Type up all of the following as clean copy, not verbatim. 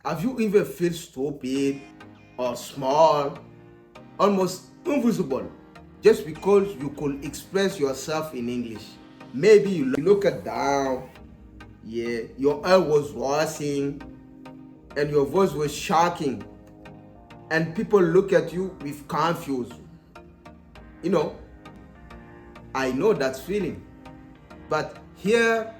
Have you ever felt stupid or small, almost invisible, just because you could express yourself in English? Maybe you look at down, yeah, your hair was washing and your voice was shocking, and people look at you with confused. You know, I know that feeling. But here,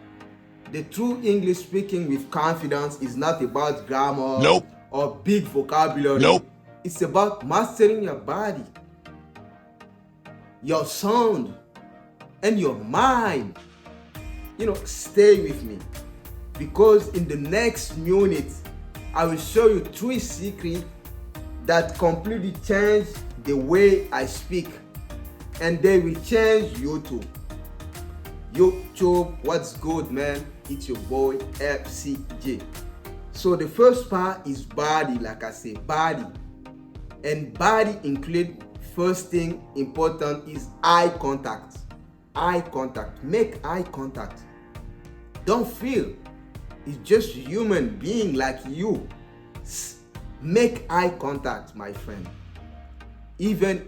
the true English speaking with confidence is not about grammar Nope. or big vocabulary. Nope. It's about mastering your body, your sound, and your mind. Stay with me, because in the next minute, I will show you three secrets that completely change the way I speak, and they will change you too. YouTube, what's good, man? It's your boy FCJ. So the first part is body, like I say, body. And body include, first thing important is eye contact. Eye contact. Make eye contact. Don't feel. It's just human being like you. Make eye contact, my friend. Even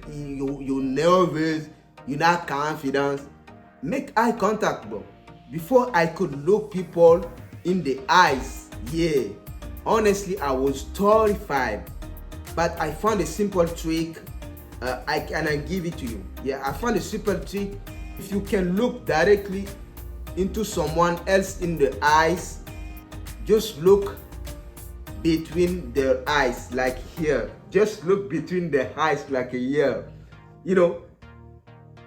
you're nervous, you're not confident, make eye contact, bro. Before I could look people in the eyes, yeah, honestly I was terrified, but I found a simple trick. I give it to you. Yeah, I found a simple trick. If you can look directly into someone else in the eyes, just look between their eyes, like here. Just look between the eyes like a here.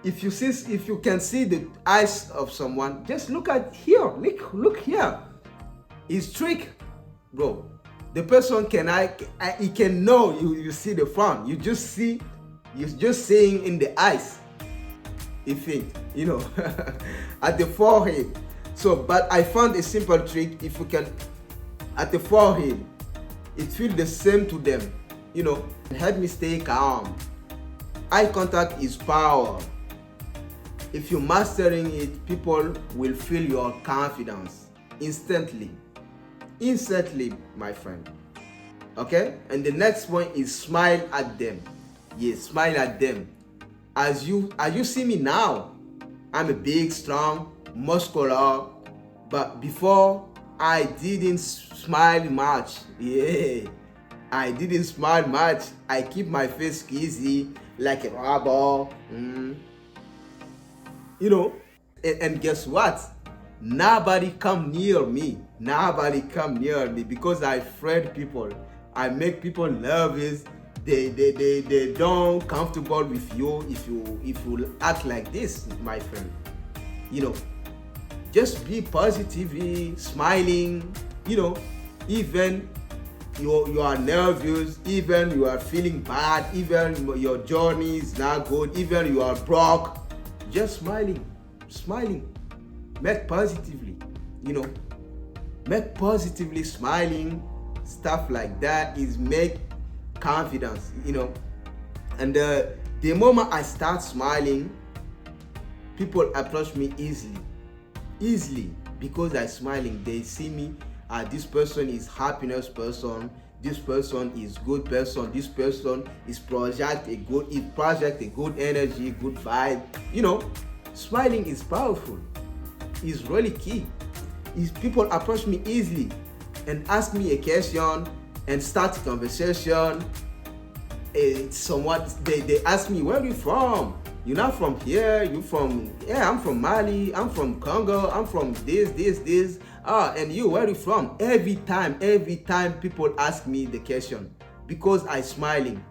If you can see the eyes of someone, just look at here. Look here. It's trick, bro. The person he can know you see the front. You're just seeing in the eyes. If it, at the forehead. So, but I found a simple trick. If you can, at the forehead, it feels the same to them. Help me stay calm. Eye contact is power. If you're mastering it, people will feel your confidence instantly, my friend. Okay? And the next one is smile at them. Yes, smile at them. As you see me now, I'm a big, strong, muscular, but before I didn't smile much. Yeah, I didn't smile much. I keep my face easy like a rubber. And guess what? Nobody come near me. Because I friend people. I make people nervous. They don't comfortable with you if you act like this, my friend. Just be positively smiling. Even you are nervous, even you are feeling bad, even your journey is not good, even you are broke, just smiling. Make positively, smiling. Stuff like that is make confidence. And the moment I start smiling, people approach me easily, because I smiling. They see me, this person is happiness person, this person is good person, this person is project a good energy, good vibe. Smiling is powerful. It's really key. Is people approach me easily and ask me a question and start a conversation. Somewhat they ask me, where are you from? You're not from here. You from? Yeah, I'm from Mali. I'm from Congo. I'm from this. And you, where are you from? Every time people ask me the question, because I smiling.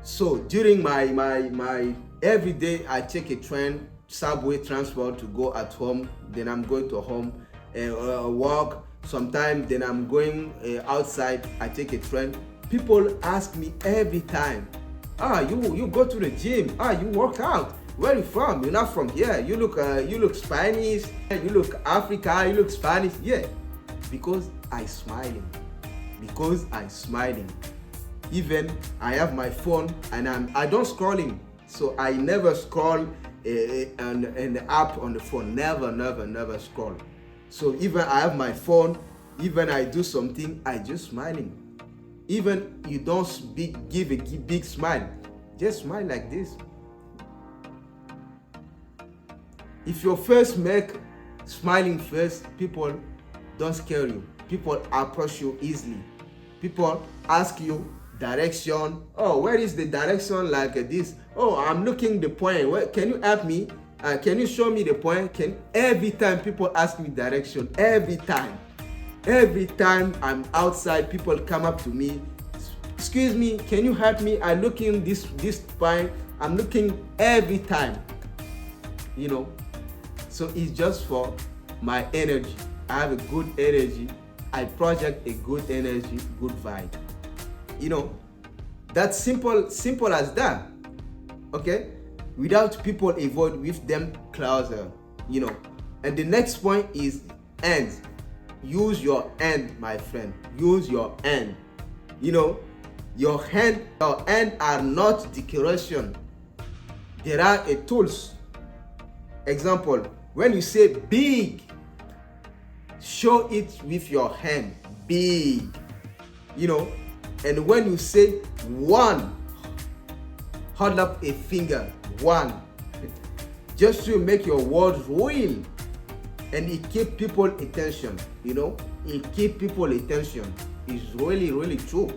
So during my every day, I take a train, subway transport to go at home. Then I'm going to home walk. Sometimes then I'm going outside. I take a train. People ask me every time, you go to the gym, you work out, where are you from? You're not from here. You look Spanish, you look Africa, you look Spanish. Yeah, because I smiling. Even I have my phone and I don't scrolling, so I never scroll an app on the phone. Never scroll. So even I have my phone, Even I do something, I just smiling. Even you don't give a big smile, just smile like this. If your face make smiling face, people don't scare you. People approach you easily. People ask you direction. Oh, where is the direction like this? Oh, I'm looking the point. Where, can you help me? Can you show me the point? Every time people ask me direction, every time I'm outside, people come up to me. Excuse me, can you help me? I'm looking this point. I'm looking every time. So it's just for my energy. I have a good energy. I project a good energy, good vibe. That's simple as that. Okay? Without people avoid with them closer. And the next point is end. Use your end, my friend. Use your end. Your hand are not decoration. There are a tools. Example, when you say big, show it with your hand. Big. And when you say one, hold up a finger. One. Just to make your words real. And it keep people attention. It keep people attention. It's really, really true.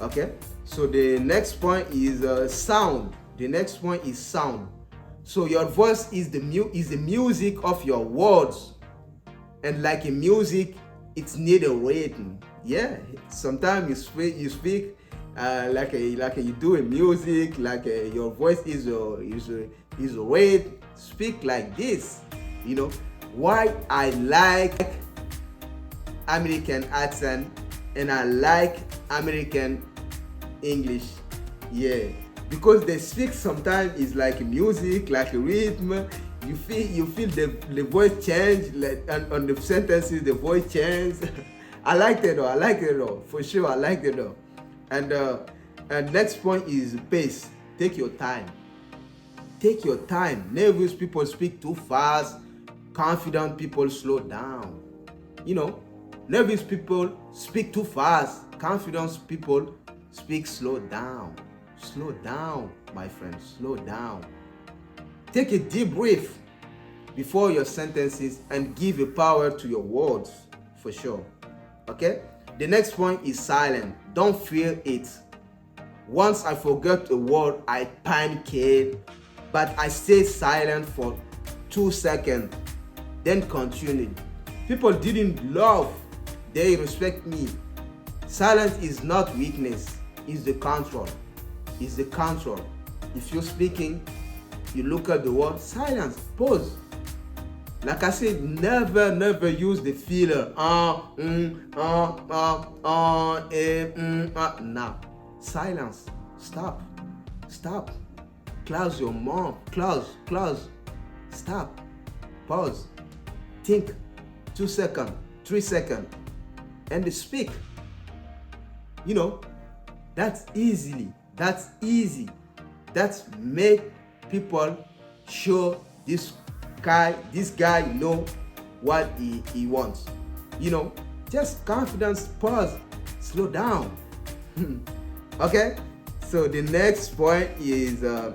Okay, so the next point is sound. The next point is sound. So your voice is the music of your words, and like a music, it's need a rhythm. Yeah, sometimes you speak like you do a music, like your voice is a rhythm. Speak like this. Why I like American accent and I like American English, yeah, because they speak sometimes is like music, like a rhythm. You feel the voice change, like on the sentences the voice change. I like it though, for sure. I like it though. And next point is pace. Take your time. Nervous people speak too fast. Confident people slow down. Nervous people speak too fast. Confident people speak slow down. Slow down, my friend. Slow down. Take a deep breath before your sentences and give a power to your words, for sure. Okay? The next point is silent. Don't fear it. Once I forget a word, I panic, but I stay silent for 2 seconds, then continue. People didn't love, they respect me. Silence is not weakness, it's the control. It's the control. If you're speaking, you look at the word, silence, pause. Like I said, never use the filler. Now, silence. Stop. Close your mouth. Close. Stop. Pause. Think. 2 seconds, 3 seconds, and speak. That's easy. That's make people show this guy know what he wants. Just confidence, pause, slow down. Okay, so the next point is the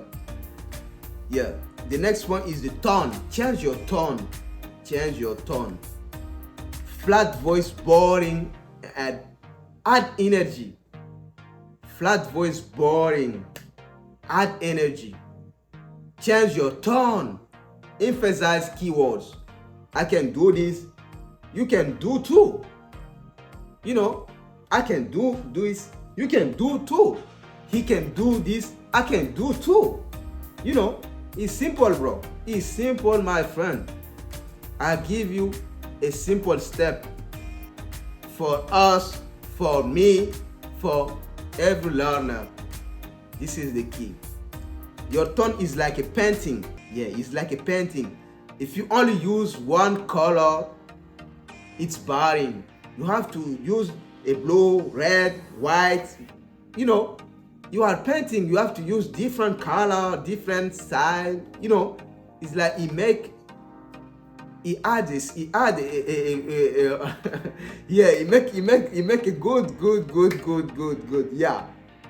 next one is the tone. Change your tone. Flat voice boring, and add energy. Flat voice boring, add energy. Change your tone. Emphasize keywords. I can do this. You can do too. I can do this. You can do too. He can do this. I can do too. It's simple, bro. It's simple, my friend. I give you a simple step for us, for me, for every learner. This is the key. Your tone is like a painting. Yeah, it's like a painting. If you only use one color, it's boring. You have to use a blue, red, white. You are painting, you have to use different color, different style. It's like he add this, he add yeah, he make a good. Yeah,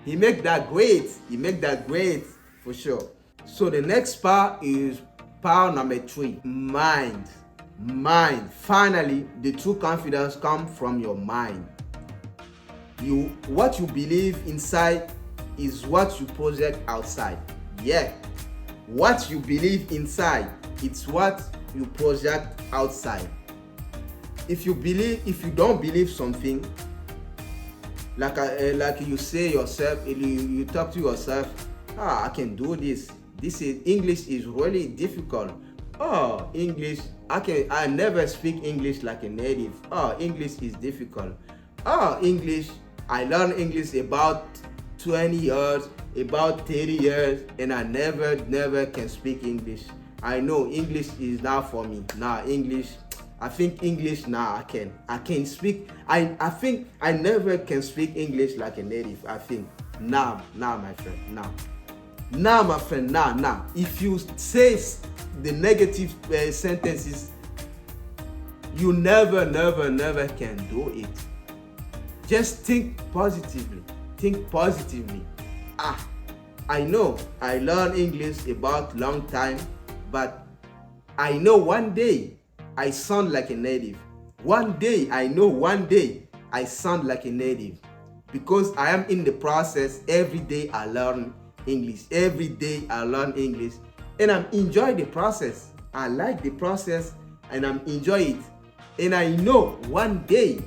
he make that great. He make that great for sure. So the next power is power number 3, mind. Mind. Finally, the true confidence comes from your mind. What you believe inside is what you project outside. Yeah. What you believe inside, it's what you project outside. If you don't believe something, like you say yourself, you talk to yourself, I can do this. English is really difficult. Oh, English, I never speak English like a native. Oh, English is difficult. Oh, English, I learned English about 20 years, about 30 years, and I never can speak English. I know English is not for me. English, I think English, I can speak. I think I never can speak English like a native. I think, my friend, my friend, if you say the negative sentences, you never can do it. Just think positively. I know I learned English about long time, but I know one day I sound like a native. One day I sound like a native, because I am in the process. Every day I learn English. And I'm enjoying the process. I like the process and I'm enjoying it. And I know one day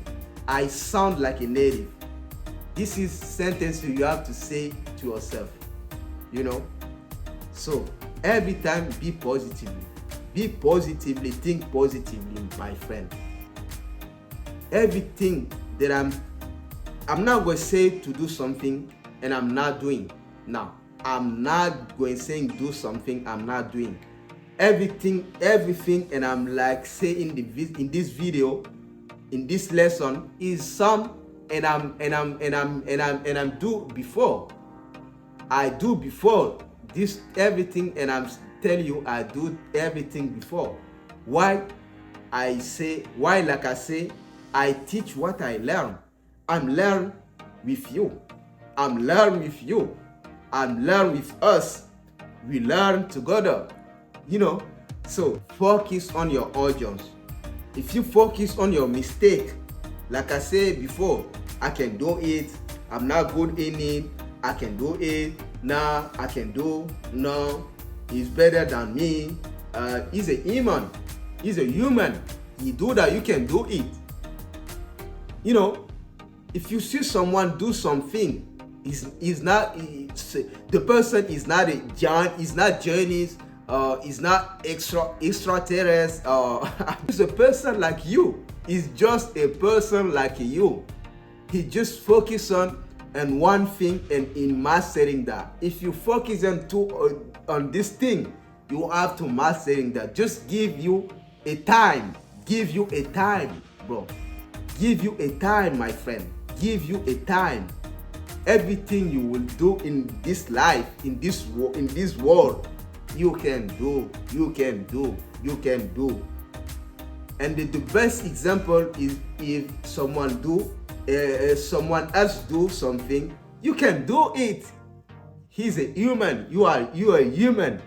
I sound like a native. This is sentence you have to say to yourself, So every time, be positively, think positively, my friend. Everything that I'm not going to say to do something and I'm not doing. Now, I'm not going to say do something I'm not doing. Everything, and I'm like saying in this video, in this lesson, is some, and I'm do before. I do before this everything, and I'm telling you I do everything before. Why I say I teach what I learn. I'm learn with you. I'm learn with us. We learn together. So focus on your audience. If you focus on your mistake, like I said before, I can do it. I'm not good in it. I can do it. I can do. No, he's better than me. He's a human. He do that. You can do it. If you see someone do something, the person is not a giant. Is not genius. Is not extraterrestrial. He's a person like you. He's just a person like you. He just focus on one thing and in mastering that. If you focus on this thing, you have to mastering that. Just give you a time. Bro. Give you a time, my friend. Give you a time. Everything you will do in this life, in this world, you can do. And the best example is if someone else do something, you can do it. He's a human. You are a human.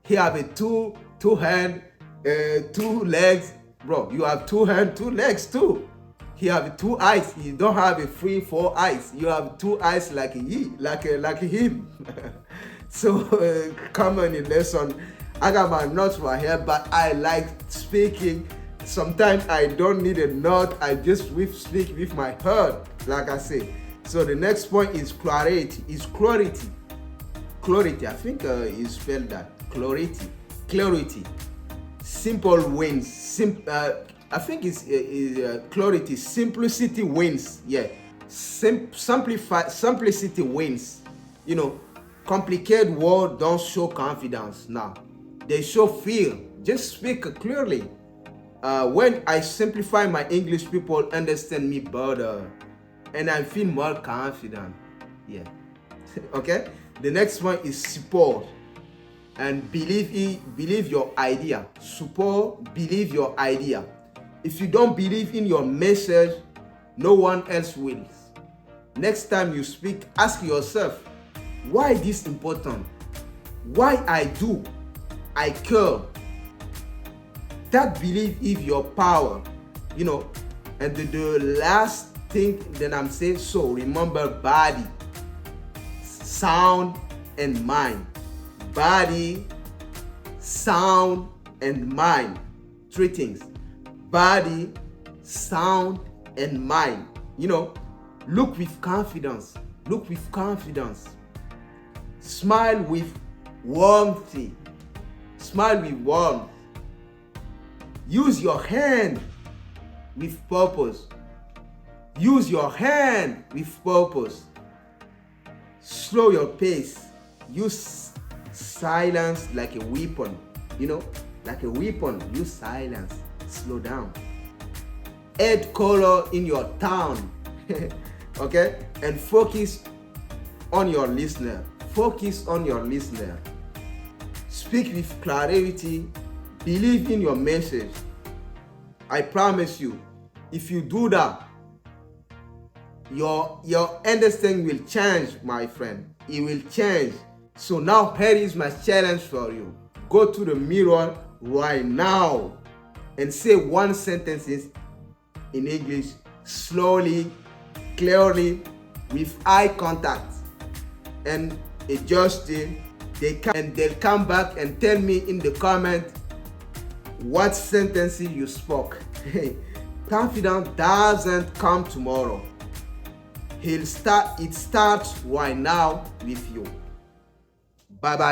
He have a two hand, 2 legs, bro. You have 2 hand, 2 legs too. He have 2 eyes. You don't have a 3, 4 eyes. You have 2 eyes like him. So common in lesson. I got my notes right here, but I like speaking. Sometimes I don't need a note. I just speak with my heart, like I say. So the next point is clarity. Clarity. I think you spelled that. Clarity. Simple wins. I think it's clarity. Simplicity wins. Yeah. Simplicity wins. Complicated words don't show confidence. Now, they show fear. Just speak clearly. When I simplify my English, people understand me better, and I feel more confident. Yeah. Okay. The next one is support. and believe your idea. Support, believe your idea. If you don't believe in your message, no one else will. Next time you speak, ask yourself, why this important? Why I do? I care. That belief is your power, you know. And the last thing that I'm saying, so remember body, sound, and mind. Body, sound, and mind. Three things. Body, sound, and mind. You know, look with confidence. Look with confidence. Smile with warmth. Smile with warmth. Use your hand with purpose. Use your hand with purpose. Slow your pace. Use silence like a weapon. You know, like a weapon. Use silence. Slow down. Add color in your tone. Okay? And focus on your listener. Focus on your listener. Speak with clarity. Believe in your message. I promise you, if you do that, your understanding will change, my friend. It will change. So now here is my challenge for you. Go to the mirror right now and say one sentence in English slowly, clearly, with eye contact, and adjust it. They'll come back and tell me in the comment what sentences you spoke. Confidence doesn't come tomorrow. It starts right now with you. Bye bye.